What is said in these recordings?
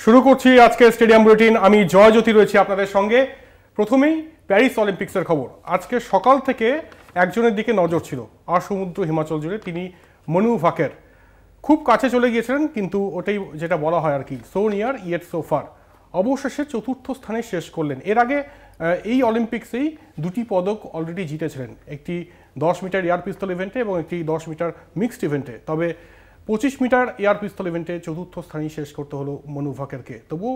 শুরু করছি আজকের স্টেডিয়াম বুলেটিন। আমি জয় জ্যোতি রয়েছি আপনাদের সঙ্গে। প্রথমেই প্যারিস অলিম্পিক্সের খবর। আজকে সকাল থেকে একজনের দিকে নজর ছিল, আর সমুদ্র হিমাচল জুড়ে, তিনি মনু ভাকের। খুব কাছে চলে গিয়েছিলেন, কিন্তু ওটাই যেটা বলা হয় আর কি, so near yet so far. অবশেষে চতুর্থ স্থানে শেষ করলেন। এর আগে এই অলিম্পিক্সেই দুটি পদক অলরেডি জিতেছিলেন, একটি 10 মিটার এয়ার পিস্তল ইভেন্টে এবং একটি 10 মিটার মিক্সড ইভেন্টে। তবে 25 মিটার এয়ার পিস্তল ইভেন্টে চতুর্থ স্থানেই শেষ করতে হলো মনু ভাকেরকে। তবুও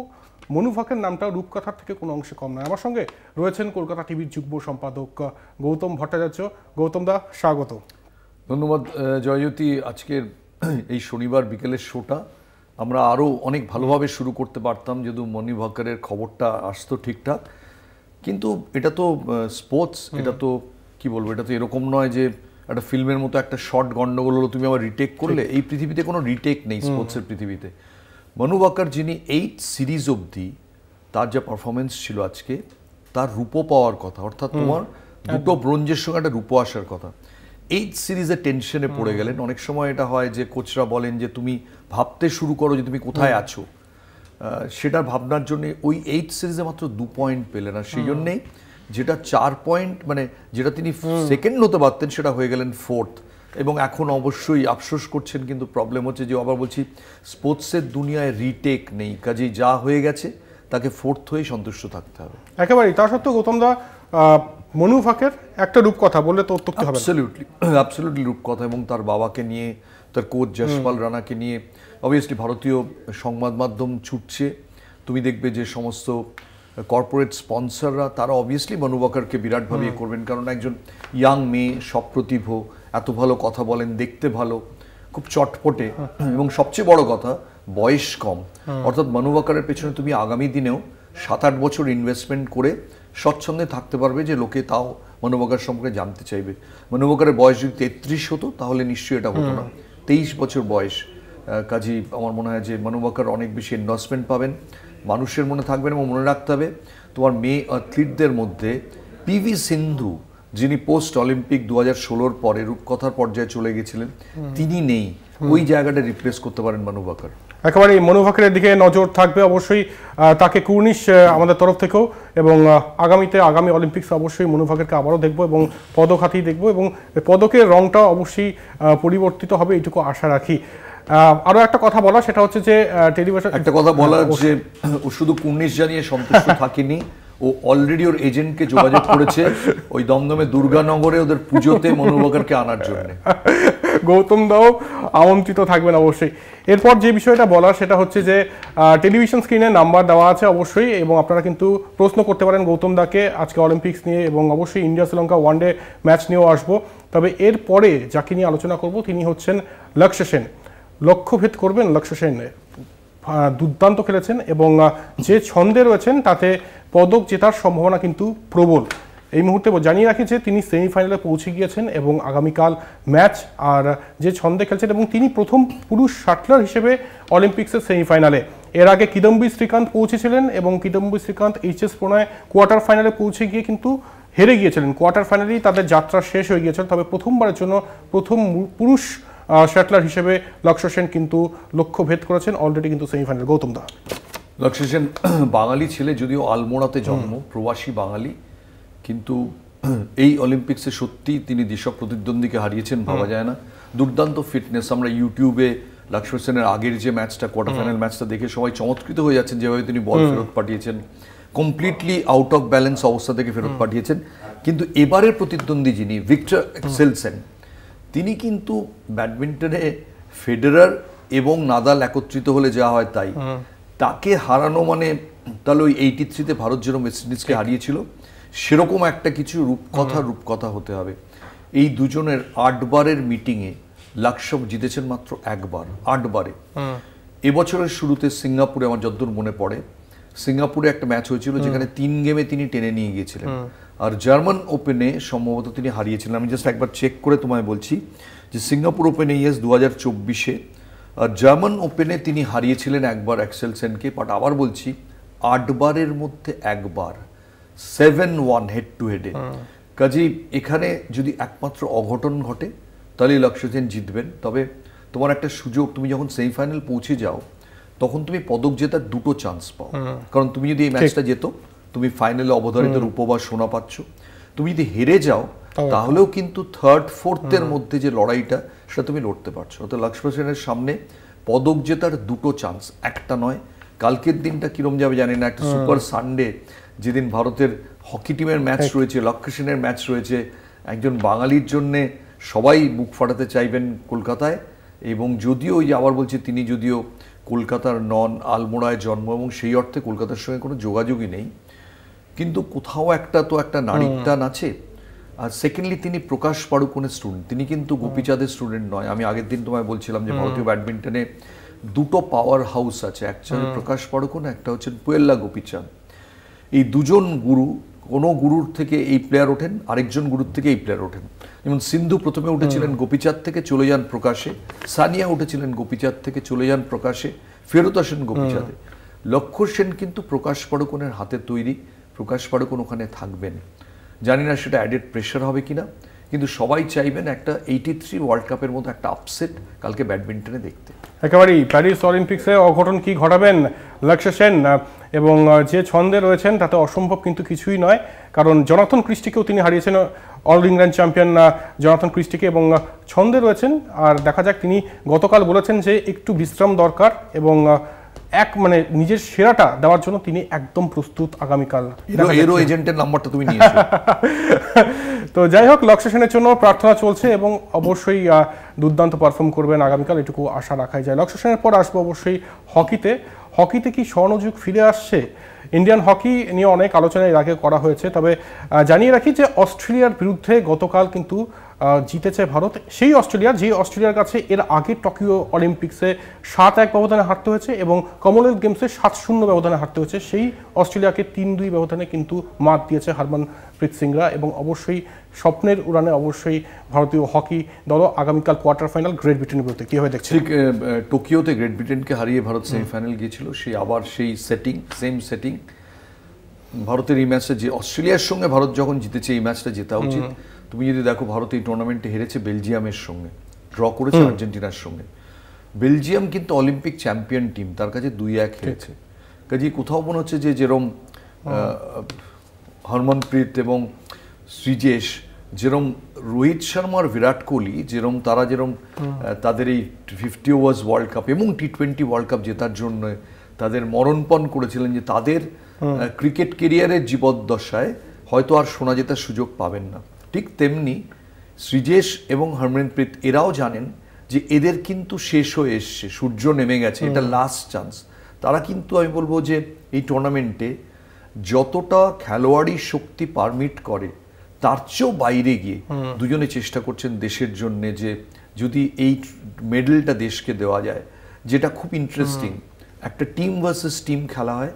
মনু ভাকের নামটা রূপকথার থেকে কোনো অংশে কম নয়। আমার সঙ্গে রয়েছেন কলকাতা টিভির যুগ্ম সম্পাদক গৌতম ভট্টাচার্য। গৌতম দা, স্বাগত। ধন্যবাদ জয়জ্যোতি। আজকের এই শনিবার বিকেলের শোটা আমরা আরও অনেক ভালোভাবে শুরু করতে পারতাম যদি মনু ভাকেরের খবরটা আসতো ঠিকঠাক। কিন্তু এটা তো স্পোর্টস, এটা তো কি বলবো, এটা তো এরকম নয় যে একটা ফিল্মের মতো একটা শর্ট গন্ডগোল হলো তুমি আবার রিটেক করলে। এই পৃথিবীতে কোনো রিটেক নেই স্পোর্টসের পৃথিবীতে। মনু ভাকের যিনি 8 সিরিজ অবধি তার যা পারফরমেন্স ছিল আজকে, তার রূপো পাওয়ার কথা, অর্থাৎ তোমার দুটো ব্রোঞ্জের সঙ্গে একটা রূপো আসার কথা। 8 সিরিজে টেনশনে পড়ে গেলেন। অনেক সময় এটা হয় যে কোচরা বলেন যে তুমি ভাবতে শুরু করো যে তুমি কোথায় আছো, সেটার ভাবনার জন্য ওই 8 সিরিজে মাত্র 2 পয়েন্ট পেলেন। আর সেই জন্যেই যেটা 4 পয়েন্ট, মানে যেটা তিনি সেকেন্ড হতে পারতেন, সেটা হয়ে গেলেন 4th। এবং এখন অবশ্যই আফসোস করছেন, কিন্তু প্রবলেম হচ্ছে যে আবার বলছি স্পোর্টসের দুনিয়ায় রিটেক নেই, কাজেই যা হয়ে গেছে তাকে 4th হয়েই সন্তুষ্ট থাকতে হবে। একেবারেই। তা সত্ত্বেও গৌতম দা, মনু ভাকের একটা রূপকথা বললে তো অত্যুক্তি হবে না। অ্যাবসলিউটলি রূপকথা। এবং তার বাবাকে নিয়ে, তার কোচ যশপাল রানাকে নিয়ে অবভিয়াসলি ভারতীয় সংবাদ মাধ্যম ছুটছে। তুমি দেখবে যে সমস্ত কর্পোরেট স্পন্সররা, তারা অবভিয়াসলি মনু ভাকেরকে বিরাটভাবে করবেন, কারণ একজন ইয়াং মেয়ে, সপ্রতিভ, এত ভালো কথা বলেন, দেখতে ভালো, খুব চটপটে, এবং সবচেয়ে বড় কথা বয়স কম। অর্থাৎ মনু ভাকেরের পেছনে তুমি আগামী দিনেও 7-8 বছর ইনভেস্টমেন্ট করে স্বচ্ছন্দে থাকতে পারবে, যে লোকে তাও মনু ভাকের সম্পর্কে জানতে চাইবে। মনু ভাকেরের বয়স যদি 33 হতো তাহলে নিশ্চয়ই এটা হতো না। 23 বছর বয়স। কাজেই আমার মনে হয় যে মনু ভাকের অনেক বেশি এন্ডোর্সমেন্ট পাবেন, মানুষের মনে থাকবেন। এবং মনে রাখতে হবে, তোমার মেয়ে অ্যাথলিটদের মধ্যে পিভি সিন্ধু, যিনি পোস্ট অলিম্পিক 2016-র পরে রূপকথার পর্যায়ে চলে গেছিলেন, তিনি নেই। ওই জায়গাটা রিপ্লেস করতে পারেন মনু ভাকের। একেবারেই মনু ভাকেরের দিকে নজর থাকবে অবশ্যই, তাকে কুর্নিশ আমাদের তরফ থেকেও। এবং আগামী অলিম্পিক্স অবশ্যই মনু ভাকেরকে আবারও দেখবো এবং পদক হাতেই দেখবো, এবং পদকের রংটা অবশ্যই পরিবর্তিত হবে, এইটুকু আশা রাখি। আরও একটা কথা বলা, সেটা হচ্ছে যে টেলিভিশন একটা কথা বলা, যে ও শুধু কুর্নিশ জানিয়ে সন্তুষ্ট থাকেনি, ও অলরেডি ওর এজেন্টকে যোগাযোগ করেছে ওই দমদমে দুর্গানগরে ওদের পুজোতে মনু ভাকেরকে আনার জন্য। গৌতম দাও আমন্ত্রিত থাকবেন অবশ্যই। এরপর যে বিষয়টা বলার, সেটা হচ্ছে যে টেলিভিশন স্ক্রিনে নাম্বার দেওয়া আছে অবশ্যই, এবং আপনারা কিন্তু প্রশ্ন করতে পারেন গৌতম দাকে আজকে অলিম্পিক্স নিয়ে, এবং অবশ্যই ইন্ডিয়া শ্রীলঙ্কা ওয়ানডে ম্যাচ নিয়েও আসবো। তবে এরপরে যাকে নিয়ে আলোচনা করব, তিনি হচ্ছেন লক্ষ্য সেন। লক্ষ্যভেদ করবেন লক্ষ্য সেন। দুর্দান্ত খেলেছেন, এবং যে ছন্দে রয়েছেন তাতে পদক জেতার সম্ভাবনা কিন্তু প্রবল। এই মুহূর্তে জানিয়ে রাখি যে তিনি সেমিফাইনালে পৌঁছে গিয়েছেন, এবং আগামীকাল ম্যাচ। আর যে ছন্দে খেলছেন, এবং তিনি প্রথম পুরুষ শাটলার হিসেবে অলিম্পিক্সের সেমিফাইনালে। এর আগে কিদম্বি শ্রীকান্ত পৌঁছেছিলেন, এবং কিদম্বি শ্রীকান্ত এইচএস প্রণয় কোয়ার্টার ফাইনালে পৌঁছে গিয়ে কিন্তু হেরে গিয়েছিলেন। কোয়ার্টার ফাইনালেই তাদের যাত্রা শেষ হয়ে গিয়েছিল। তবে প্রথমবারের জন্য প্রথম পুরুষ শাটলার হিসেবে লক্ষ্য সেন কিন্তু লক্ষ্য ভেদ করেছেন অলরেডি কিন্তু সেমিফাইনাল। গৌতম দা, লক্ষ্য সেন বাঙালি ছেলে, যদিও আলমোড়াতে জন্ম, প্রবাসী বাঙালি, কিন্তু এই অলিম্পিক্সে সত্যি তিনি যেসব প্রতিদ্বন্দ্বীকে হারিয়েছেন ভাবা যায় না। দুর্দান্ত ফিটনেস। আমরা ইউটিউবে লক্ষ্য সেনের আগের যে ম্যাচটা, কোয়ার্টার ফাইনাল ম্যাচটা দেখে সবাই চমৎকৃত হয়ে যাচ্ছেন, যেভাবে তিনি বল ফেরত পাঠিয়েছেন, কমপ্লিটলি আউট অফ ব্যালেন্স অবস্থা থেকে ফেরত পাঠিয়েছেন। কিন্তু এবারের প্রতিদ্বন্দ্বী যিনি ভিক্টর এক্সেলসেন, তিনি কিন্তু ব্যাডমিন্টনে ফেডারার এবং নাদাল একত্রিত হলে যা হয় তাই, তাকে হারানো মানে, তাহলে ওই 83-তে ভারত যেরকম ওয়েস্ট ইন্ডিজকে হারিয়েছিল, সেরকম একটা কিছু রূপকথা হতে হবে। এই দুজনের 8 বারের মিটিংয়ে লক্ষ্য জিতেছেন মাত্র 1 বার, 8 বারে। এবছরের শুরুতে সিঙ্গাপুরে, আমার যতদূর মনে পড়ে, সিঙ্গাপুরে একটা ম্যাচ হয়েছিল যেখানে 3 গেমে তিনি টেনে নিয়ে গিয়েছিলেন। আর জার্মান ওপেনে সম্ভবত তিনি হারিয়েছিলেন। আমি জাস্ট একবার চেক করে তোমায় বলছি যে সিঙ্গাপুর ওপেনে 2024-এ, আর জার্মান ওপেনে তিনি হারিয়েছিলেন একবার এক্সেলসেনকে। বাট আবার বলছি, 8 বারের মধ্যে 1 বার, 7-1 হেড টু হেডে। কাজেই এখানে যদি একমাত্র অঘটন ঘটে তাহলে লক্ষ্য সেন জিতবেন। তবে তোমার একটা সুযোগ, তুমি যখন সেমিফাইনাল পৌঁছে যাও তখন তুমি পদক জেতার দুটো চান্স পাও। কারণ তুমি যদি এই ম্যাচটা যেতো, তুমি ফাইনালে অবধারিত রূপো বা সোনা পাচ্ছ। তুমি যদি হেরে যাও তাহলেও কিন্তু থার্ড ফোর্থের মধ্যে যে লড়াইটা সেটা তুমি লড়তে পারছো। তো লক্ষ্য সেনের সামনে পদক জেতার দুটো চান্স, একটা নয়। কালকের দিনটা কিরম যাবে জানি না, একটা সুপার সানডে যেদিন ভারতের হকি টিমের ম্যাচ রয়েছে, লক্ষ্য সেনের ম্যাচ রয়েছে। একজন বাঙালির জন্যে সবাই বুক ফাটাতে চাইবেন কলকাতায়। এবং যদিও ওই যে আবার বলছি, তিনি যদিও কলকাতার নন, আলমোড়ায় জন্ম এবং সেই অর্থে কলকাতার সঙ্গে কোনো যোগাযোগই নেই, কিন্তু কোথাও একটা তো একটা নারীর টান আছে। আর সেকেন্ডলি তিনি প্রকাশ পাড়ুকোনের স্টুডেন্ট, তিনি কিন্তু গোপীচাঁদের স্টুডেন্ট নয়। আমি আগের দিন তোমায় বলছিলাম যে ভারতীয় ব্যাডমিন্টনে দুটো পাওয়ার হাউস আছে, একটা হচ্ছে প্রকাশ পাড়ুকোন, একটা হচ্ছে পুয়েল্লা গোপীচাঁদ। এই দুজন গুরু, কোনো গুরুর থেকে এই প্লেয়ার ওঠেন, আরেকজন গুরুর থেকে এই প্লেয়ার ওঠেন। যেমন সিন্ধু প্রথমে উঠেছিলেন গোপীচাঁদ থেকে, চলে যান প্রকাশে। সানিয়া উঠেছিলেন গোপীচাঁদ থেকে, চলে যান প্রকাশে, ফেরত আসেন গোপীচাঁদে। লক্ষ্য সেন কিন্তু প্রকাশ পাড়ুকোনের হাতে তৈরি, প্রকাশ পাড়ুকোন ওখানে থাকবেন। জানি না সেটা অ্যাডেড প্রেশার হবে কিনা, কিন্তু সবাই চাইবেন একটা 83 ওয়ার্ল্ড কাপের মতো একটা আপসেট কালকে ব্যাডমিন্টনে দেখতে। একেবারেই প্যারিস অলিম্পিক্সে অঘটন কি ঘটাবেন লক্ষ্য সেন, এবং যে ছন্দে রয়েছেন তাতে অসম্ভব কিন্তু কিছুই নয়। কারণ জনাথন ক্রিস্টিকেও তিনি হারিয়েছেন, অল ইংল্যান্ড চ্যাম্পিয়ন জনাথন ক্রিস্টিকে, এবং ছন্দে রয়েছেন। আর দেখা যাক, তিনি গতকাল বলেছেন যে একটু বিশ্রাম দরকার এবং মানে নিজের সেরাটা দেওয়ার জন্য তিনি একদম প্রস্তুত আগামীকাল। হিরো এজেন্টের নাম্বারটা তুমি নিয়েছো। তো যাই হোক, লক্ষ্য সেনের জন্য প্রার্থনা চলছে এবং অবশ্যই দুর্দান্ত পারফর্ম করবেন আগামীকাল, এটুকু আশা রাখাই যায়। লক্ষ্য সেনের পর আসবো অবশ্যই হকিতে। হকিতে কি স্বর্ণযুগ ফিরে আসছে? ইন্ডিয়ান হকি নিয়ে অনেক আলোচনা এর আগে করা হয়েছে, তবে জানিয়ে রাখি যে অস্ট্রেলিয়ার বিরুদ্ধে গতকাল কিন্তু জিতেছে ভারত। সেই অস্ট্রেলিয়া, যে অস্ট্রেলিয়ার কাছে এর আগে টোকিও অলিম্পিক্সে 7-1 ব্যবধানে হারতে হয়েছে এবং কমনওয়েলথ গেমসে 7-0 ব্যবধানে হারতে হয়েছে, সেই অস্ট্রেলিয়াকে 3-2 ব্যবধানে কিন্তু মাত দিয়েছে হরমনপ্রীত সিংরা। এবং অবশ্যই স্বপ্নের উড়ানে অবশ্যই ভারতীয় হকি দল আগামীকাল কোয়ার্টার ফাইনাল গ্রেট ব্রিটেনের বিরুদ্ধে। কীভাবে দেখছে? ঠিক টোকিওতে গ্রেট ব্রিটেনকে হারিয়ে ভারত সেমিফাইনাল গিয়েছিল, সেই আবার সেই সেম সেটিং ভারতের এই ম্যাচটা, যে অস্ট্রেলিয়ার সঙ্গে ভারত যখন জিতেছে এই ম্যাচটা জেতা উচিত। তুমি যদি দেখো, ভারত এই টুর্নামেন্টে হেরেছে বেলজিয়ামের সঙ্গে, ড্র করেছে আর্জেন্টিনার সঙ্গে। বেলজিয়াম কিন্তু অলিম্পিক চ্যাম্পিয়ন টিম, তার কাছে 2-1 হেরেছে। কাজে কোথাও মনে হচ্ছে যে যেরম হরমনপ্রীত এবং শ্রীজেশ, যেরম রোহিত শর্মা আর বিরাট কোহলি, যেরম তারা তাদের এই 50 ওভার্স ওয়ার্ল্ড কাপ এবং T20 ওয়ার্ল্ড কাপ জেতার জন্য তাদের মরণপণ করেছিলেন, যে তাদের ক্রিকেট কেরিয়ারের জীবদ্দশায় হয়তো আর সোনা জেতার সুযোগ পাবেন না, ঠিক তেমনি শ্রীজেশ এবং হরমনপ্রীত এরাও জানেন যে এদের কিন্তু শেষ হয়ে এসছে, সূর্য নেমে গেছে, এটা লাস্ট চান্স। তারা কিন্তু, আমি বলবো যে এই টুর্নামেন্টে যতটা খেলোয়াড়ি শক্তি পারমিট করে তার চেয়েও বাইরে গিয়ে দুজনে চেষ্টা করছেন দেশের জন্য, যে যদি এই মেডেলটা দেশকে দেওয়া যায়, যেটা খুব ইন্টারেস্টিং। একটা টিম ভার্সেস টিম খেলা হয়,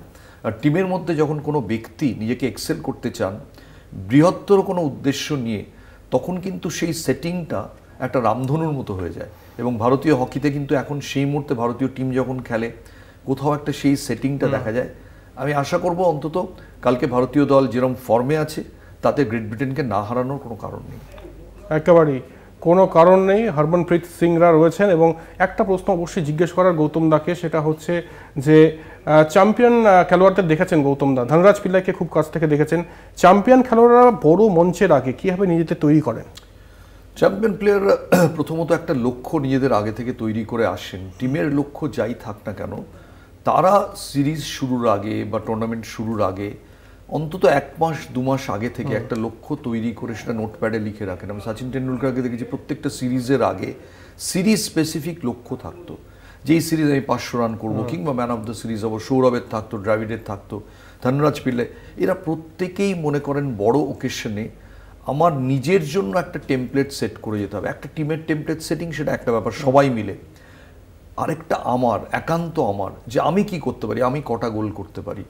আর টিমের মধ্যে যখন কোনো ব্যক্তি নিজেকে এক্সেল করতে চান বৃহত্তর কোনো উদ্দেশ্য নিয়ে, তখন কিন্তু সেই সেটিংটা একটা রামধনুর মতো হয়ে যায়। এবং ভারতীয় হকিতে কিন্তু এখন সেই মুহূর্তে ভারতীয় টিম যখন খেলে, কোথাও একটা সেই সেটিংটা দেখা যায়। আমি আশা করব অন্তত কালকে ভারতীয় দল যেরকম ফর্মে আছে, তাতে গ্রেট ব্রিটেনকে না হারানোর কোনো কারণ নেই, একেবারেই কোনো কারণ নেই। হরমনপ্রীত সিংরা রয়েছেন। এবং একটা প্রশ্ন অবশ্যই জিজ্ঞেস করার গৌতম দাকে, সেটা হচ্ছে যে চ্যাম্পিয়ন খেলোয়াড়দের দেখেছেন গৌতম দা, ধনরাজ পিল্লাইকে খুব কাছ থেকে দেখেছেন, চ্যাম্পিয়ন খেলোয়াড়রা বড় মঞ্চের আগে কীভাবে নিজেদের তৈরি করেন? চ্যাম্পিয়ন প্লেয়াররা প্রথমত একটা লক্ষ্য নিজেদের আগে থেকে তৈরি করে আসেন। টিমের লক্ষ্য যাই থাক না কেন, তারা সিরিজ শুরুর আগে বা টুর্নামেন্ট শুরুর আগে অন্তত 1 মাস 2 মাস আগে থেকে একটা লক্ষ্য তৈরি করে সেটা নোটপ্যাডে লিখে রাখেন। আমি সচিন টেন্ডুলকারকে দেখেছি প্রত্যেকটা সিরিজের আগে সিরিজ স্পেসিফিক লক্ষ্য থাকতো, যে এই সিরিজ আমি 500 রান করবো, কিংবা ম্যান অফ দ্য সিরিজ হবো। সৌরভের থাকতো, দ্রাবিড়ের থাকতো, ধনরাজ পিল্লাই, এরা প্রত্যেকেই মনে করেন বড় ওকেশনে আমার নিজের জন্য একটা টেমপ্লেট সেট করে যেতে হবে। একটা টিমের টেমপ্লেট সেটিং সেটা একটা ব্যাপার, সবাই মিলে। আরেকটা আমার একান্ত আমার, যে আমি কি করতে পারি, আমি কটা গোল করতে পারি,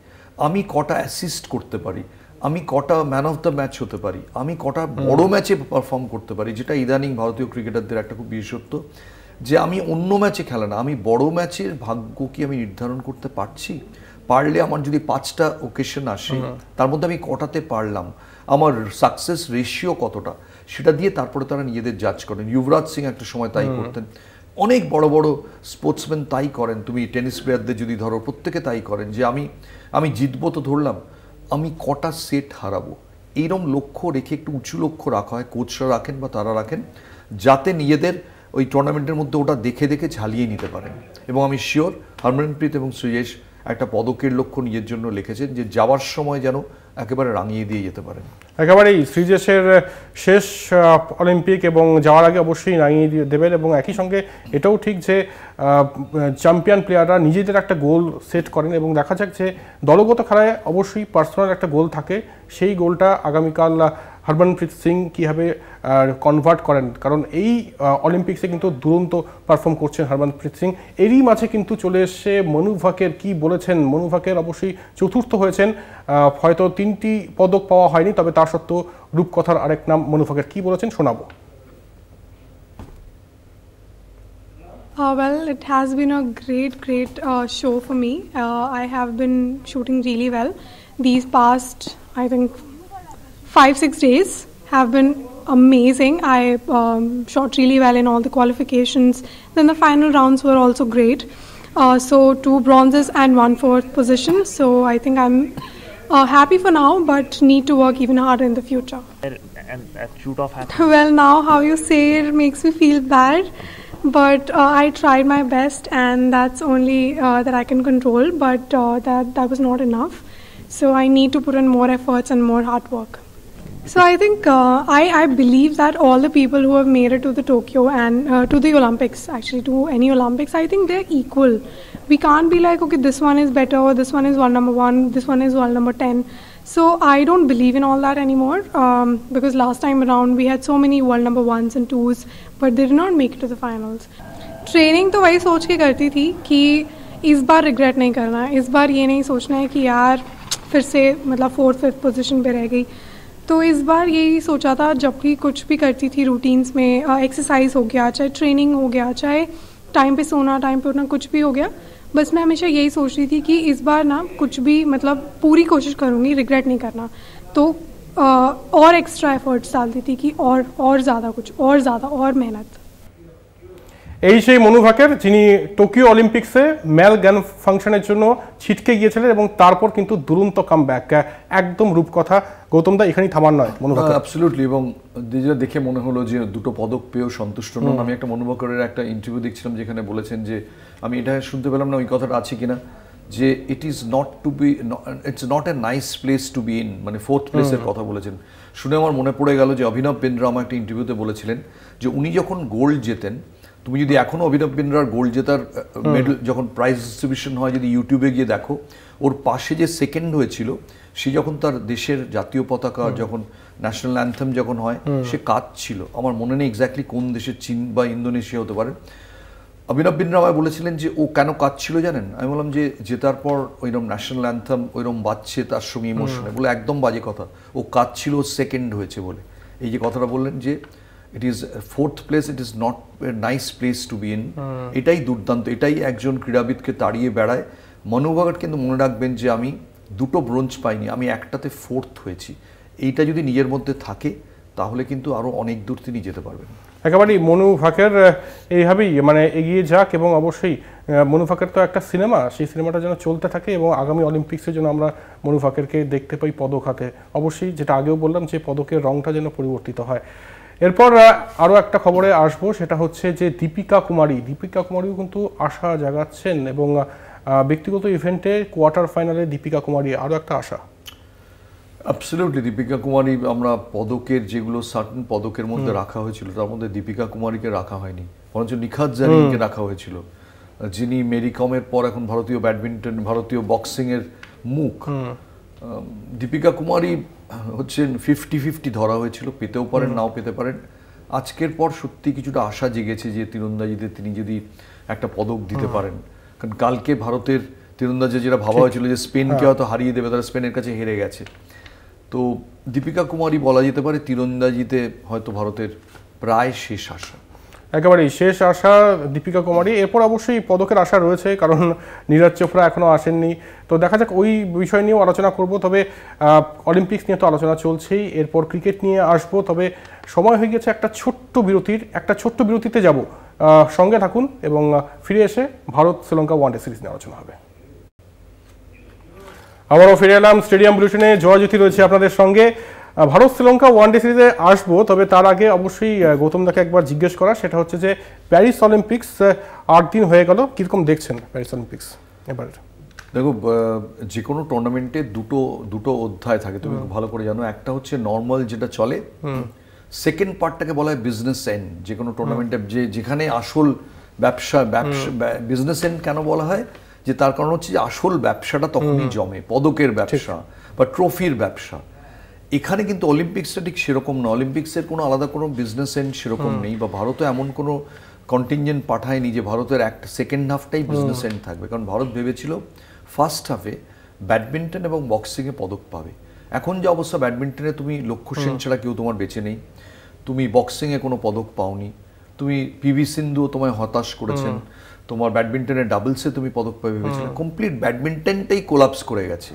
আমি কটা অ্যাসিস্ট করতে পারি, আমি কটা ম্যান অফ দ্য ম্যাচ হতে পারি, আমি কটা বড় ম্যাচে পারফর্ম করতে পারি। যেটা ইদানিং ভারতীয় ক্রিকেটারদের একটা খুব বিশেষত্ব, যে আমি অন্য ম্যাচে খেলা না, আমি বড় ম্যাচের ভাগ্য কি আমি নির্ধারণ করতে পারছি। পারলে আমার যদি 5টা ওকেশন আসে, তার মধ্যে আমি কটাতে পারলাম, আমার সাকসেস রেশিও কতটা, সেটা দিয়ে তারপরে তারা নিজেদের জাজ করেন। যুবরাজ সিং একটা সময় তাই করতেন। অনেক বড় বড় স্পোর্টসম্যান তাই করেন, তুমি টেনিস প্লেয়ারদের যদি ধরো প্রত্যেকে তাই করেন যে আমি জিতবো তো ধরলাম, আমি কটা সেট হারাবো, এইরকম লক্ষ্য রেখে একটু উঁচু লক্ষ্য রাখা হয়, কোচরা রাখেন বা তারা রাখেন, যাতে নিজেদের ওই টুর্নামেন্টের মধ্যে ওটা দেখে দেখে ঝালিয়ে নিতে পারেন। এবং আমি শিওর হরমনপ্রীত এবং শ্রেয়স একটা পদকের লক্ষ্য নিজের জন্য লিখেছেন, যে যাওয়ার সময় যেন একেবারে রাঙিয়ে দিয়ে যেতে পারেন। একেবারেই শ্রীজেশের শেষ অলিম্পিক এবং যাওয়ার আগে অবশ্যই রাঙিয়ে দেবেন। এবং একই সঙ্গে এটাও ঠিক যে চ্যাম্পিয়ন প্লেয়াররা নিজেদের একটা গোল সেট করেন এবং দেখা যাক যে দলগত খেলায় অবশ্যই পার্সোনাল একটা গোল থাকে, সেই গোলটা আগামীকাল হরমনপ্রীত সিং কীভাবে কনভার্ট করেন, কারণ এই অলিম্পিক্সে কিন্তু দুরন্ত পারফর্ম করছেন হরমনপ্রীত সিং। এরই মাঝে কিন্তু চলে এসে মনু ভাকের কি বলেছেন। মনু ভাকের অবশ্যই চতুর্থ হয়েছেন, হয়তো 3টি পদক পাওয়া হয়নি, তবে তা সত্ত্বেও রূপকথার আরেক নাম মনু ভাকের কি বলেছেন শোনাবো। Well, it has been a great show for me. I have been shooting really well. These past, I think, 5-6 days have been amazing. I shot really well in all the qualifications. Then the final rounds were also great. So 2 bronzes and 1 4th position. So I think I'm happy for now, but need to work even harder in the future. And shoot off happened. Well, now how you say it makes me feel bad, but I tried my best, and that's only that I can control. But that was not enough. So I need to put in more efforts and more hard work. So I think I believe that all the people who have made it to the Tokyo and to the Olympics, actually to any Olympics, I think they're equal. We can't be like, okay, this one is better, this one is world number 1, this one is world number 10. So I don't believe in all that anymore, because last time around we had so many world number 1s and 2s, but they did not make it to the finals. Training तो वही सोच के करती थी कि इस बार regret नहीं करना है, इस बार ये नहीं सोचना है कि यार फिर से मतलब 4th 5th पोजीशन पे रह गई। तो इस बार यही सोचा था, जब भी कुछ भी करती थी रूटीन्स में, एक्सरसाइज हो गया, चाहे ट्रेनिंग हो गया, चाहे टाइम पे सोना, टाइम पे उठना, कुछ भी हो गया, बस मैं हमेशा यही सोच रही थी कि इस बार ना कुछ भी मतलब पूरी कोशिश करूँगी, रिग्रेट नहीं करना। तो और एक्स्ट्रा एफर्ट्स डालती थी कि और ज़्यादा कुछ, और ज़्यादा और मेहनत। এই সেই মনু ভাকের, যিনি টোকিও অলিম্পিক্সে ম্যাল জ্ঞান ফাংশনের জন্য ছিটকে গিয়েছিলেন এবং তারপর কিন্তু দুরন্ত কামব্যাক, একদম রূপকথা। গৌতম দা এখানেই থামার নয় মনু ভাকের। অ্যাবসলিউটলি। এবং যেটা দেখে মনে হলো যে 2টো পদক পেয়েও সন্তুষ্ট নন। আমি একটা মনু ভাকের একটা ইন্টারভিউ দেখছিলাম, যেখানে বলেছেন যে, আমি এটা শুনতে পেলাম না ওই কথাটা আছে কিনা, যে it's not a nice place to be in, মানে 4th প্লেসের কথা বলেছেন। শুনে আমার মনে পড়ে গেল যে অভিনব বিন্দ্রা আমার একটা ইন্টারভিউতে বলেছিলেন যে উনি যখন গোল্ড জেতেন, তুমি যদি এখনও অভিনব বিন্দ্রার গোল্ড জেতার মেডেল যখন প্রাইজ ডিস্ট্রিবিউশন হয়, যদি ইউটিউবে গিয়ে দেখো, ওর পাশে যে সেকেন্ড হয়েছিল, সে যখন তার দেশের জাতীয় পতাকা, যখন ন্যাশনাল অ্যান্থেম যখন হয়, সে কাঁদছিল। আমার মনে নেই এক্স্যাক্টলি কোন দেশের, চীন বা ইন্দোনেশিয়া হতে পারে। অভিনব বিন্দ্রা আমায় বলেছিলেন যে ও কেন কাঁদছিল জানেন? আমি বললাম যে জেতার পর ওইরকম ন্যাশনাল অ্যান্থেম ওইরকম বাজছে, তার সঙ্গে ইমোশনে, বলে একদম বাজে কথা, ও কাঁদছিল সেকেন্ড হয়েছে বলে। এই যে কথাটা বললেন যে it is 4th place, it is not a nice place to be in, এটাই দুর্দান্ত, এটাই একজন ক্রীড়াবিদকে তাড়িয়ে বেড়ায়। মনু ভাকের কিন্তু মনে রাখবেন যে আমি 2টো ব্রোঞ্জ পাইনি, আমি একটাতে 4th হয়েছি। এইটা যদি নিজের মধ্যে থাকে, তাহলে কিন্তু আরও অনেক দূর তিনি যেতে পারবেন। একেবারেই মনু ভাকের এইভাবেই মানে এগিয়ে যাক, এবং অবশ্যই মনু ভাকের তো একটা সিনেমা, সেই সিনেমাটা যেন চলতে থাকে এবং আগামী অলিম্পিক্সের জন্য আমরা মনু ভাকেরকে দেখতে পাই পদক হাতে। অবশ্যই যেটা আগেও বললাম যে পদকের রংটা যেন পরিবর্তিত হয়। এরপর আরও একটা খবরে আসবো, সেটা হচ্ছে যে দীপিকা কুমারীও কিন্তু আশা জাগাচ্ছেন এবং ব্যক্তিগত ইভেন্টে কোয়ার্টার ফাইনালে দীপিকা কুমারী আরও একটা আশা। অ্যাবসলিউটলি। দীপিকা কুমারী, আমরা পদকের যেগুলো সার্টেন পদকের মধ্যে রাখা হয়েছিল, তার মধ্যে দীপিকা কুমারীকে রাখা হয়নি, বরঞ্চ নিখাত জারিনকে রাখা হয়েছিল, যিনি মেরি কমের পর এখন ভারতীয় ব্যাডমিন্টন, ভারতীয় বক্সিংয়ের মুখ। দীপিকা কুমারী হচ্ছেন 50-50 ধরা হয়েছিল, পেতেও পারেন, নাও পেতে পারেন। আজকের পর সত্যি কিছুটা আশা জেগেছে যে তীরন্দাজিতে তিনি যদি একটা পদক দিতে পারেন, কারণ কালকে ভারতের তীরন্দাজে যেটা ভাবা হয়েছিল যে স্পেনকে হয়তো হারিয়ে দেবে, তারা স্পেনের কাছে হেরে গেছে। তো দীপিকা কুমারী বলা যেতে পারে তীরন্দাজিতে হয়তো ভারতের প্রায় শেষ আশা। একেবারেই শেষ আশা দীপিকা কুমারী। এরপর অবশ্যই পদকের আশা রয়েছে, কারণ নীরজ চোপড়া এখনও আসেননি। তো দেখা যাক, ওই বিষয় নিয়েও আলোচনা করব। তবে অলিম্পিক্স নিয়ে তো আলোচনা চলছেই, এরপর ক্রিকেট নিয়ে আসবো। তবে সময় হয়ে গেছে একটা ছোট্ট বিরতিতে যাব। সঙ্গে থাকুন এবং ফিরে এসে ভারত শ্রীলঙ্কা ওয়ানডে সিরিজ নিয়ে আলোচনা হবে। আবারও ফিরে এলাম স্টেডিয়াম বুলেটিনে, জয়জ্যোতি রয়েছে আপনাদের সঙ্গে। ভারত শ্রীলঙ্কা ওয়ানডে সিরিজে আসবো, তবে তার আগে অবশ্যই গৌতম দাকে একবার জিজ্ঞেস করা, সেটা হচ্ছে যে প্যারিস অলিম্পিক্স 8 দিন হয়ে গেল, কীরকম দেখছেন প্যারিস অলিম্পিক্স এবার? দেখো, যে কোনো টুর্নামেন্টে দুটো অধ্যায় থাকে, তুমি খুব ভালো করে জানো। একটা হচ্ছে নর্মাল যেটা চলে, সেকেন্ড পার্টটাকে বলা হয় বিজনেস এন্ড। যে কোনো টুর্নামেন্টে যেখানে আসল ব্যবসা বিজনেস এন্ড কেন বলা হয়, যে তার কারণ হচ্ছে যে আসল ব্যবসাটা তখনই জমে, পদকের ব্যবসা বা ট্রফির ব্যবসা। এখানে কিন্তু অলিম্পিক্সটা ঠিক সেরকম না। অলিম্পিক্সের কোনো আলাদা কোনো বিজনেস এন্ড সেরকম নেই, বা ভারতও এমন কোনো কন্টিনজেন্ট পাঠায়নি যে ভারতের একটা সেকেন্ড হাফটাই বিজনেস এন্ড থাকবে। কারণ ভারত ভেবেছিল ফার্স্ট হাফে ব্যাডমিন্টন এবং বক্সিংয়ে পদক পাবে। এখন যে অবস্থা, ব্যাডমিন্টনে তুমি লক্ষ্য সেন ছাড়া কেউ তোমার বেঁচে নেই, তুমি বক্সিংয়ে কোনো পদক পাওনি, তুমি পিভি সিন্ধুও তোমায় হতাশ করেছেন, তোমার ব্যাডমিন্টনের ডাবলসে তুমি পদক পাবে ভেবেছিলে, কমপ্লিট ব্যাডমিন্টনটাই কোলাপস করে গেছে,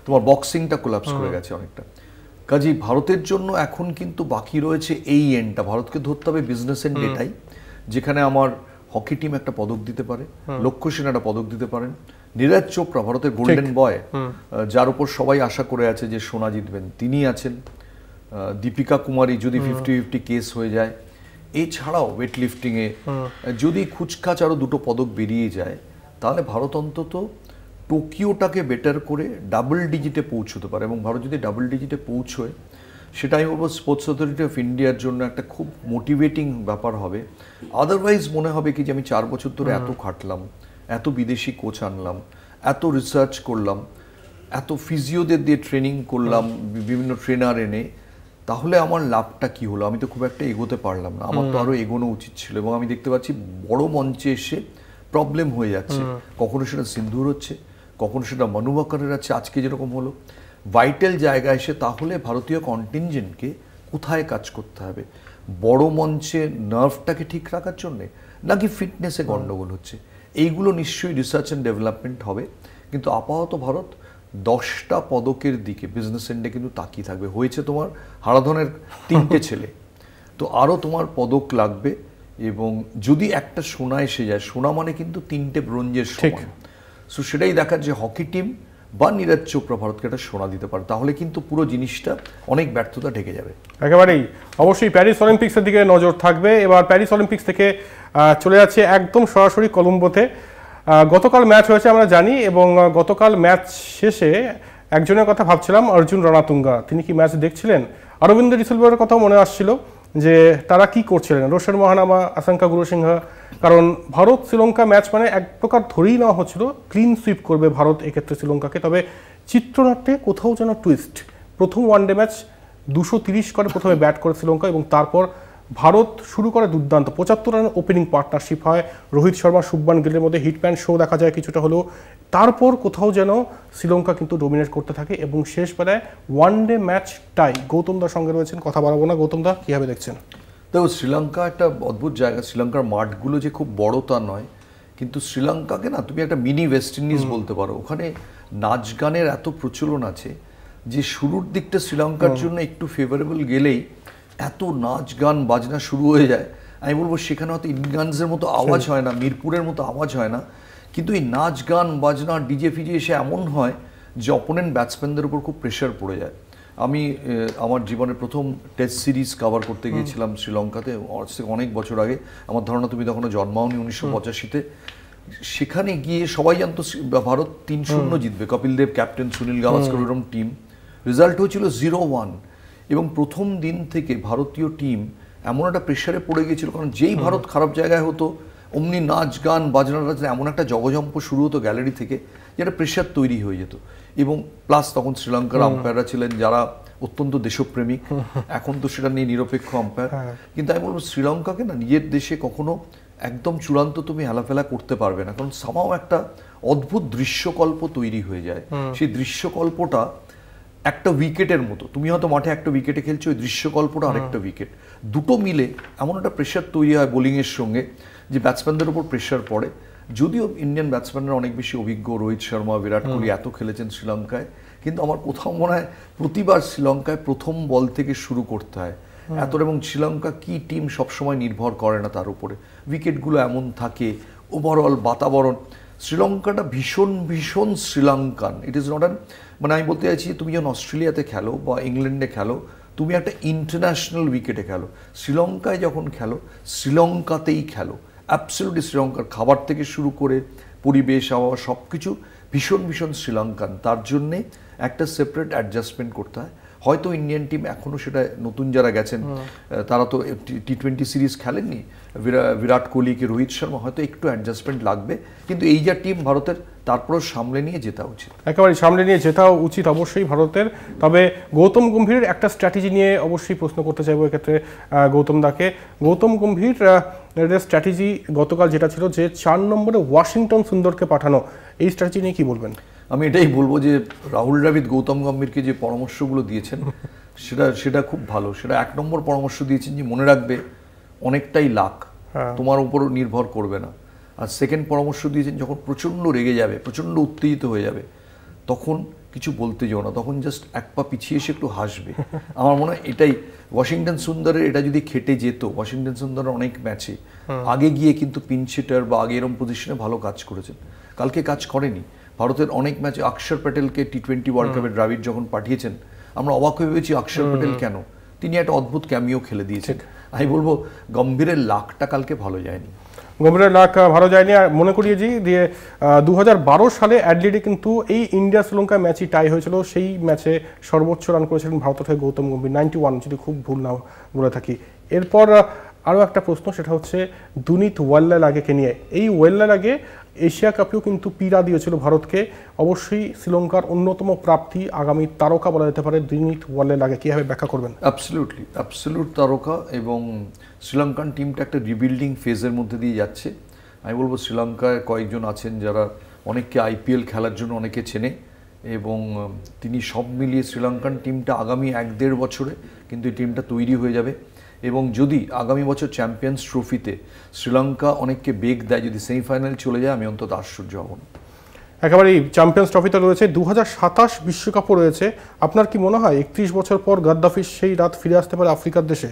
তোমার বক্সিংটা কোলাপস করে গেছে অনেকটা। কাজেই ভারতের জন্য এখন কিন্তু বাকি রয়েছে এই এন্ডটা। ভারতকে ধরতে হবে বিজনেস এন্ড এটাই, যেখানে আমার হকি টিম একটা পদক দিতে পারে, লক্ষ্য সেন একটা পদক দিতে পারেন, নীরজ চোপড়া ভারতের গোল্ডেন বয়, যার উপর সবাই আশা করে আছে যে সোনা জিতবেন, তিনি আছেন, দীপিকা কুমারী যদি 50-50 কেস হয়ে যায়। এছাড়াও ওয়েট লিফটিংয়ে যদি খুচখাচ আরও 2টো পদক বেরিয়ে যায়, তাহলে ভারত অন্তত টোকিওটাকে বেটার করে ডাবল ডিজিটে পৌঁছতে পারে। এবং ভারত যদি ডাবল ডিজিটে পৌঁছয়, সেটা আমি বলবো স্পোর্টস অথরিটি অফ ইন্ডিয়ার জন্য একটা খুব মোটিভেটিং ব্যাপার হবে। আদারওয়াইজ মনে হবে কি যে আমি 4 বছর ধরে এত খাটলাম, এত বিদেশি কোচ আনলাম, এত রিসার্চ করলাম, এত ফিজিওদের দিয়ে ট্রেনিং করলাম, বিভিন্ন ট্রেনার এনে, তাহলে আমার লাভটা কি হলো? আমি তো খুব একটা এগোতে পারলাম না, আমার তো আরও এগোনো উচিত ছিল। এবং আমি দেখতে পাচ্ছি বড় মঞ্চে এসে প্রবলেম হয়ে যাচ্ছে, কখনো সেটা সিন্ধুর হচ্ছে, কখনো সেটা মনু বাকারের আছে, আজকে যেরকম হলো। ভাইটাল জায়গায় এসে তাহলে ভারতীয় কন্টিনজেন্টকে কোথায় কাজ করতে হবে? বড় মঞ্চে নার্ভটাকে ঠিক রাখার জন্যে, নাকি ফিটনেসে গণ্ডগোল হচ্ছে? এইগুলো নিশ্চয়ই রিসার্চ অ্যান্ড ডেভেলপমেন্ট হবে। কিন্তু আপাতত ভারত 10টা পদকের দিকে বিজনেস এন্ডে কিন্তু তাকিয়ে থাকবে। হয়েছে তোমার হারাধনের 3টে ছেলে, তো আরও তোমার পদক লাগবে। এবং যদি একটা সোনা এসে যায়, সোনা মানে কিন্তু 3টে ব্রোঞ্জের সমান। সো সেটাই দেখার যে হকি টিম বা নীরজ চোপড়া ভারতকে একটা সোনা দিতে পারে, তাহলে কিন্তু পুরো জিনিসটা অনেক ব্যর্থতা ঢেকে যাবে। একেবারেই, অবশ্যই প্যারিস অলিম্পিক্সের দিকে নজর থাকবে। এবার প্যারিস অলিম্পিক্স থেকে চলে যাচ্ছে একদম সরাসরি কলম্বোতে। গতকাল ম্যাচ হয়েছে আমরা জানি, এবং গতকাল ম্যাচ শেষে একজনের কথা ভাবছিলাম, অর্জুন রণাতুঙ্গা, তিনি কি ম্যাচ দেখছিলেন? অরবিন্দ ডিসিলভার কথাও মনে আসছিল যে তারা কি করছিলেন, রোশন মহানামা, আশঙ্কা গুরুসিংহ। কারণ ভারত শ্রীলঙ্কা ম্যাচ মানে এক প্রকার ধরেই নেওয়া হচ্ছিল ক্লিন সুইপ করবে ভারত এক্ষেত্রে শ্রীলঙ্কাকে। তবে চিত্রনাট্যে কোথাও যেন টুইস্ট। প্রথম ওয়ানডে ম্যাচ 230 করে প্রথমে ব্যাট করে শ্রীলঙ্কা, এবং তারপর ভারত শুরু করে দুর্দান্ত 75 রানের ওপেনিং পার্টনারশিপ হয় রোহিত শর্মা, শুভমান গিলের মধ্যে হিটম্যান শো দেখা যায় কিছুটা হলেও। তারপর কোথাও যেন শ্রীলঙ্কা কিন্তু ডোমিনেট করতে থাকে, এবং শেষ বেলায় ওয়ানডে ম্যাচ টাই। গৌতম দার সঙ্গে রয়েছেন, কথা বাড়াবো না। গৌতম দা, কীভাবে দেখছেন? দেখো, শ্রীলঙ্কা একটা অদ্ভুত জায়গা। শ্রীলঙ্কার মাঠগুলো যে খুব বড় তা নয়, কিন্তু শ্রীলঙ্কাকে না তুমি একটা মিনি ওয়েস্ট ইন্ডিজ বলতে পারো। ওখানে নাচ গানের এত প্রচলন আছে যে শুরুর দিকটা শ্রীলঙ্কার জন্য একটু ফেভারেবল গেলেই এত নাচ গান বাজনা শুরু হয়ে যায়। আমি বলবো সেখানে হয়তো ইন্ডিয়ানসের মতো আওয়াজ হয় না, মিরপুরের মতো আওয়াজ হয় না, কিন্তু এই নাচ গান বাজনা ডিজে ফিজে এসে এমন হয় যে অপোনেন্ট ব্যাটসম্যানদের উপর খুব প্রেশার পড়ে যায়। আমি আমার জীবনের প্রথম টেস্ট সিরিজ কভার করতে গিয়েছিলাম শ্রীলঙ্কাতে অনেক বছর আগে। আমার ধারণা তুমি তখনও জন্মাওনি, 1985-তে। সেখানে গিয়ে সবাই জানতো ভারত 3-0 জিতবে, কপিল দেব ক্যাপ্টেন, সুনীল গাভাস্কর এরকম টিম। রেজাল্ট হয়েছিল 0-1, এবং প্রথম দিন থেকে ভারতীয় টিম এমন একটা প্রেশারে পড়ে গিয়েছিল, কারণ যেই ভারত খারাপ জায়গায় হতো অমনি নাচ গান বাজনা এমন একটা জগজম্প শুরু হতো গ্যালারি থেকে, যেটা প্রেশার তৈরি হয়ে যেত। এবং প্লাস তখন শ্রীলঙ্কার আম্পায়াররা ছিলেন যারা অত্যন্ত দেশপ্রেমিক, এখন তো সেটা নিয়ে নিরপেক্ষ আম্পায়ার। কিন্তু আমি বলবো শ্রীলঙ্কাকে না নিজের দেশে কখনো একদম চূড়ান্ত তুমি হেলাফেলা করতে পারবে না, কারণ সামাও একটা অদ্ভুত দৃশ্যকল্প তৈরি হয়ে যায়। সেই দৃশ্যকল্পটা একটা উইকেটের মতো, তুমি হয়তো মাঠে একটা উইকেটে খেলছো, ওই দৃশ্যকল্পটা আরেকটা উইকেট, দুটো মিলে এমন একটা প্রেশার তৈরি হয় বোলিংয়ের সঙ্গে যে ব্যাটসম্যানদের উপর প্রেশার পড়ে। যদিও ইন্ডিয়ান ব্যাটসম্যানরা অনেক বেশি অভিজ্ঞ, রোহিত শর্মা, বিরাট কোহলি এত খেলেছেন শ্রীলঙ্কায়, কিন্তু আমার কোথাও মনে হয় প্রতিবার শ্রীলঙ্কায় প্রথম বল থেকে শুরু করতে হয়। এবং শ্রীলঙ্কা কি টিম সবসময় নির্ভর করে না তার উপরে, উইকেটগুলো এমন থাকে, ওভারঅল বাতাবরণ। শ্রীলঙ্কাটা ভীষণ ভীষণ Sri Lankan. It is not an, মানে আমি বলতে চাইছি তুমি যখন অস্ট্রেলিয়াতে খেলো বা ইংল্যান্ডে খেলো, তুমি একটা ইন্টারন্যাশনাল উইকেটে খেলো। শ্রীলঙ্কায় যখন খেলো, শ্রীলঙ্কাতেই খেলো। অ্যাবসলিউটলি শ্রীলঙ্কার খাবার থেকে শুরু করে পরিবেশ, আবহাওয়া সব কিছু ভীষণ ভীষণ শ্রীলঙ্কান। তার জন্যে একটা সেপারেট অ্যাডজাস্টমেন্ট করতে হয়। হয়তো ইন্ডিয়ান টিম এখনও সেটা, নতুন যারা গেছেন তারা তো টি20 সিরিজ খেলেননি, বিরাট কোহলি কি রোহিত শর্মা, হয়তো একটু অ্যাডজাস্টমেন্ট লাগবে, কিন্তু এই যা টিম ভারতের, তারপরও সামলে নিয়ে জেতা উচিত। একেবারে সামলে নিয়ে জেতাও উচিত অবশ্যই ভারতের। তবে গৌতম গম্ভীরের একটা স্ট্র্যাটেজি নিয়ে অবশ্যই প্রশ্ন করতে চাইবো এক্ষেত্রে গৌতম দাকে। গৌতম গম্ভীর স্ট্র্যাটেজি গতকাল যেটা ছিল যে 4 নম্বরে ওয়াশিংটন সুন্দরকে পাঠানো, এই স্ট্র্যাটেজি নিয়ে কি বলবেন? আমি এটাই বলবো যে রাহুল দ্রাবিড় গৌতম গম্ভীরকে যে পরামর্শগুলো দিয়েছেন সেটা খুব ভালো। সেটা 1 নম্বর পরামর্শ দিয়েছেন যে মনে রাখবে অনেকটাই লাক, তোমার উপর নির্ভর করবে না। আর সেকেন্ড পরামর্শ দিয়েছেন যখন প্রচণ্ড রেগে যাবে, প্রচণ্ড উত্তেজিত হয়ে যাবে, তখন কিছু বলতে যাও না, তখন জাস্ট 1 পা পিছিয়ে এসে একটু হাসবে। আমার মনে হয় এটাই ওয়াশিংটন সুন্দরের, এটা যদি খেটে যেত, ওয়াশিংটন সুন্দরের অনেক ম্যাচে আগে গিয়ে কিন্তু পিনচিটার বা আগে এরম পজিশনে ভালো কাজ করেছেন, কালকে কাজ করেনি। ভারতের অনেক ম্যাচে অক্ষর প্যাটেলকে টি20 ওয়ার্ল্ড কাপে দ্রাবিড় যখন পাঠিয়েছেন, আমরা অবাক হয়ে ভেবেছি অক্ষর প্যাটেল কেন, তিনি একটা অদ্ভুত ক্যামিও খেলে দিয়েছেন। আমি বলবো গম্ভীরের লাকটা কালকে ভালো যায়নি, গম্ভীরের লাক ভালো যায়নি। আর মনে করিয়ে যে 2012 সালে অ্যাডলিডে কিন্তু এই ইন্ডিয়া শ্রীলঙ্কা ম্যাচই টাই হয়েছিল, সেই ম্যাচে সর্বোচ্চ রান করেছিলেন ভারতের হয়ে গৌতম গম্ভীর, 91, যদি খুব ভুল না বলে থাকি। এরপর আরও একটা প্রশ্ন, সেটা হচ্ছে দুনিত ওয়াল্লালাগেকে নিয়ে। এই ওয়াল্লালাগে এশিয়া কাপেও কিন্তু পীড়া দিয়েছিল ভারতকে। অবশ্যই শ্রীলঙ্কার অন্যতম প্রাপ্তি, আগামী তারকা বলা যেতে পারে দুনিত ওয়াল্লালাগে, কীভাবে ব্যাখ্যা করবেন? অ্যাবসলিউট তারকা, এবং শ্রীলঙ্কান টিমটা একটা রিবিল্ডিং ফেজের মধ্যে দিয়ে যাচ্ছে। আমি বলবো শ্রীলঙ্কায় কয়েকজন আছেন যারা অনেককে আইপিএল খেলার জন্য অনেকে চেনে, এবং তিনি সব মিলিয়ে শ্রীলঙ্কান টিমটা আগামী 1-1.5 বছরে কিন্তু এই টিমটা তৈরি হয়ে যাবে। এবং যদি আগামী বছর চ্যাম্পিয়ন্স ট্রফিতে শ্রীলঙ্কা অনেককে বেগ দেয়, যদি সেমিফাইনাল চলে যায়, আমি অন্তত আশ্চর্য হব না। একেবারেই চ্যাম্পিয়ন্স ট্রফিতে রয়েছে, 2027 বিশ্বকাপও রয়েছে। আপনার কি মনে হয় 31 বছর পর গাদ্দাফির সেই রাত ফিরে আসতে পারে আফ্রিকার দেশে?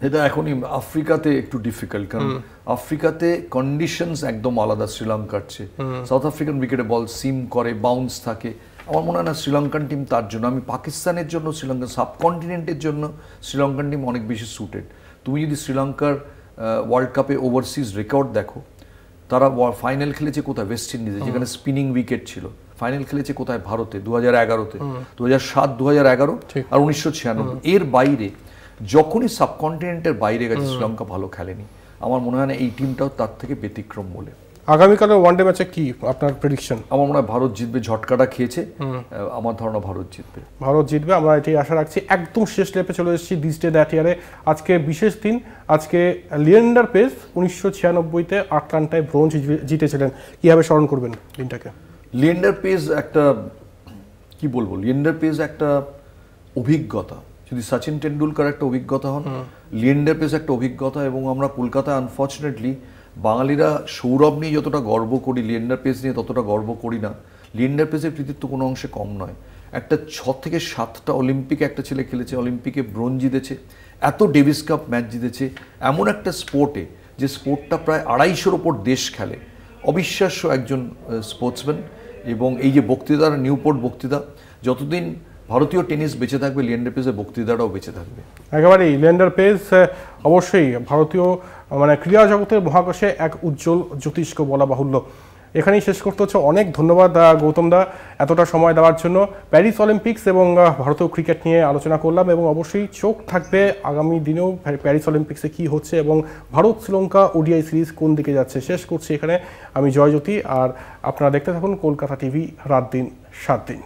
এটা এখনই আফ্রিকাতে একটু ডিফিকাল্ট, কারণ আফ্রিকাতে কন্ডিশনস একদম আলাদা শ্রীলঙ্কার চেয়ে। সাউথ আফ্রিকান উইকেটে বল সিম করে, বাউন্স থাকে। আমার মনে হয় না শ্রীলঙ্কান টিম তার জন্য। আমি পাকিস্তানের জন্য, শ্রীলঙ্কার সাবকন্টিনেন্টের জন্য শ্রীলঙ্কান টিম অনেক বেশি সুটেড। তুমি যদি শ্রীলঙ্কার ওয়ার্ল্ড কাপে ওভারসিজ রেকর্ড দেখো, তারা ফাইনাল খেলেছে কোথায়? ওয়েস্ট ইন্ডিজে, যেখানে স্পিনিং উইকেট ছিল। ফাইনাল খেলেছে কোথায়? ভারতে 2011-তে, 2007, 2011 আর 1996। এর বাইরে যখনই সাবকন্টিনেন্টের বাইরে গেছে শ্রীলঙ্কা ভালো খেলেনি। আমার মনে হয় না এই টিমটাও তার থেকে ব্যতিক্রম বলে। আগামীকালের ওয়ানডে ম্যাচে কি আপনার প্রেডিকশন? আমার মনে হয় ভারত জিতবে, ঝটকাটা খেয়েছে, আমার ধারণা ভারত জিতবে। ভারত জিতবে, আমরা এটাই আশা রাখছি। একদম শেষ লেপে চলে এসেছি দিস ডে দ্যাট ইয়ারে। আজকে বিশেষ দিন। আজকে লিয়েন্ডার পেস 1996-তে আটলান্টায় ব্রোঞ্জ জিতেছিলেন। কীভাবে স্মরণ করবেন দিনটাকে? লিয়েন্ডার পেস একটা, কি বলবো, লিয়েন্ডার পেস একটা অভিজ্ঞতা। যদি সচিন টেন্ডুলকার একটা অভিজ্ঞতা হন, লিয়েন্ডার পেস একটা অভিজ্ঞতা। এবং আমরা কলকাতায় আনফর্চুনেটলি বাঙালিরা সৌরভ নিয়ে যতটা গর্ব করি, লিয়েন্ডার পেস নিয়ে ততটা গর্ব করি না। লিয়েন্ডার পেসের কৃতিত্ব কোনো অংশে কম নয়। একটা 6 থেকে 7টা অলিম্পিকে একটা ছেলে খেলেছে, অলিম্পিকে ব্রোঞ্জ জিতেছে, এত ডেভিস কাপ ম্যাচ জিতেছে, এমন একটা স্পোর্টে, যে স্পোর্টটা প্রায় 250-র ওপর দেশ খেলে। অবিশ্বাস্য একজন স্পোর্টসম্যান। এবং এই যে বক্তৃতা, নিউপোর্ট বক্তৃতা, যতদিন ভারতীয় টেনিস বেঁচে থাকবে, লিয়েন্ডার পেসের বক্তৃতাটাও বেঁচে থাকবে। একেবারেই লিয়েন্ডার পেস অবশ্যই ভারতীয় ক্রীড়া জগতের মহাকাশে এক উজ্জ্বল জ্যোতিষ্ক বলা বাহুল্য। এখানেই শেষ করতে হচ্ছে। অনেক ধন্যবাদ গৌতম দা এতটা সময় দেওয়ার জন্য। প্যারিস অলিম্পিক্স এবং ভারতীয় ক্রিকেট নিয়ে আলোচনা করলাম, এবং অবশ্যই চোখ থাকবে আগামী দিনেও প্যারিস অলিম্পিক্সে কি হচ্ছে এবং ভারত শ্রীলঙ্কা ওডিআই সিরিজ কোন দিকে যাচ্ছে। শেষ করছি এখানে। আমি জয়জ্যোতি, আর আপনারা দেখতে থাকুন কলকাতা টিভি, রাত দিন 7 দিন।